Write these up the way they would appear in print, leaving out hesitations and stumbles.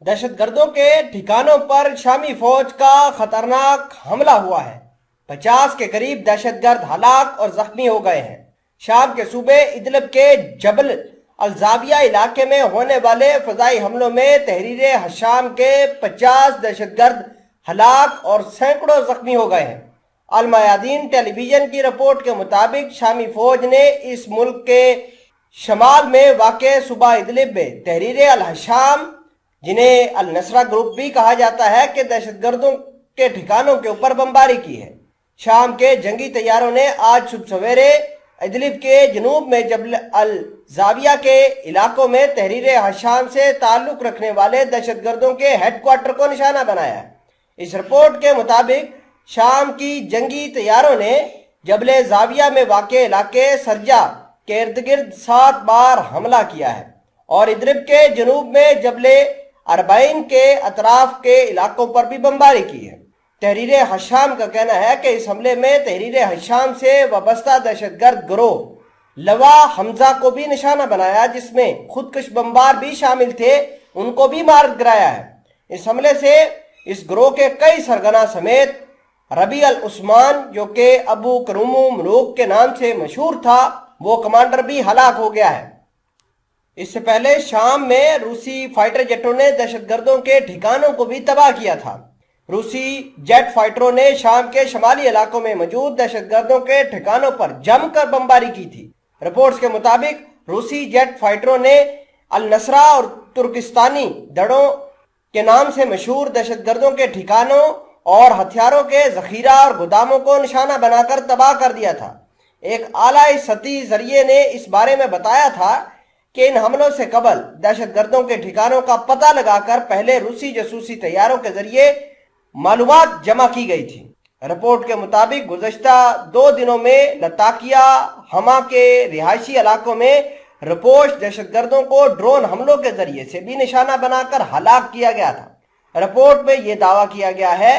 دہشت گردوں کے ٹھکانوں پر شامی فوج کا خطرناک حملہ ہوا ہے۔ 50 کے قریب دہشت گرد ہلاک اور زخمی ہو گئے ہیں۔ شام کے صوبے ادلب کے جبل الزاویہ علاقے میں ہونے والے فضائی حملوں میں تحریر حشام کے 50 دہشت گرد ہلاک اور سینکڑوں زخمی ہو گئے ہیں۔ المیادین ٹیلی ویژن کی رپورٹ کے مطابق شامی فوج نے اس ملک کے شمال میں واقع صوبہ ادلب میں تحریر الحشام، جنہیں النصرہ گروپ بھی کہا جاتا ہے، کہ دہشت گردوں کے ٹھکانوں کے اوپر بمباری کی ہے۔ شام کے جنگی طیاروں نے آج صبح سویرے ادلب کے جنوب میں جبل الزاویہ کے علاقوں میں تحریر حشام سے تعلق رکھنے والے دہشت گردوں کے ہیڈ کوارٹر کو نشانہ بنایا ہے۔ اس رپورٹ کے مطابق شام کی جنگی طیاروں نے جبل زاویہ میں واقع علاقے سرجا کے ارد گرد 7 بار حملہ کیا ہے اور ادلب کے جنوب میں جبل اربعین کے اطراف کے علاقوں پر بھی بمباری کی ہے۔ تحریر حشام کا کہنا ہے کہ اس حملے میں تحریر حشام سے وابستہ دہشت گرد گروہ لوا حمزہ کو بھی نشانہ بنایا، جس میں خودکش بمبار بھی شامل تھے، ان کو بھی مار گرایا ہے۔ اس حملے سے اس گروہ کے کئی سرگنا سمیت ربیع العثمان، جو کہ ابو کرومو ملوک کے نام سے مشہور تھا، وہ کمانڈر بھی ہلاک ہو گیا ہے۔ اس سے پہلے شام میں روسی فائٹر جیٹوں نے دہشت گردوں کے ٹھکانوں کو بھی تباہ کیا تھا۔ روسی جیٹ فائٹروں نے شام کے شمالی علاقوں میں موجود دہشت گردوں کے ٹھکانوں پر جم کر بمباری کی تھی۔ رپورٹس کے مطابق روسی جیٹ فائٹروں نے النصرہ اور ترکستانی دڑوں کے نام سے مشہور دہشت گردوں کے ٹھکانوں اور ہتھیاروں کے ذخیرہ اور گوداموں کو نشانہ بنا کر تباہ کر دیا تھا۔ ایک اعلیٰ سطحی ذریعے نے اس بارے میں بتایا تھا کہ ان حملوں سے قبل دہشت گردوں کے ٹھکانوں کا پتہ لگا کر پہلے روسی جاسوسی طیاروں کے ذریعے معلومات جمع کی گئی تھی۔ رپورٹ کے مطابق گزشتہ 2 دنوں میں لتاکیہ ہما کے رہائشی علاقوں میں رپوش دہشت گردوں کو ڈرون حملوں کے ذریعے سے بھی نشانہ بنا کر ہلاک کیا گیا تھا۔ رپورٹ میں یہ دعویٰ کیا گیا ہے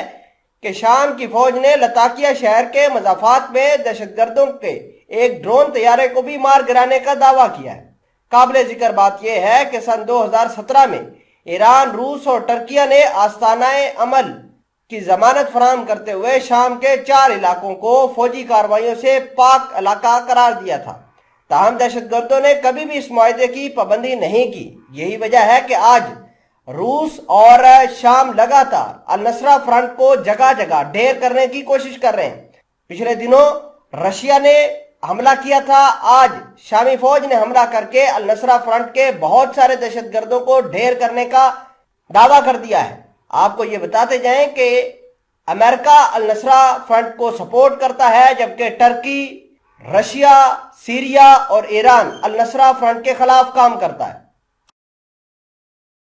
کہ شام کی فوج نے لتاکیہ شہر کے مضافات میں دہشت گردوں کے ایک ڈرون طیارے کو بھی مار گرانے کا دعویٰ کیا ہے۔ قابل ذکر بات یہ ہے کہ سن 2017 میں ایران، روس اور ترکیہ نے آستانہ عمل کی ضمانت فراہم کرتے ہوئے شام کے 4 علاقوں کو فوجی کارروائیوں سے پاک علاقہ قرار دیا تھا۔ تاہم دہشت گردوں نے کبھی بھی اس معاہدے کی پابندی نہیں کی۔ یہی وجہ ہے کہ آج روس اور شام لگاتار النصرہ فرنٹ کو جگہ جگہ ڈھیر کرنے کی کوشش کر رہے ہیں۔ پچھلے دنوں رشیا نے حملہ کیا تھا، آج شامی فوج نے حملہ کر کے النصرہ فرنٹ کے بہت سارے دہشت گردوں کو ڈھیر کرنے کا دعویٰ کر دیا ہے۔ آپ کو یہ بتاتے جائیں کہ امریکہ النصرہ فرنٹ کو سپورٹ کرتا ہے، جبکہ ترکی، رشیا، سیریا اور ایران النصرہ فرنٹ کے خلاف کام کرتا ہے۔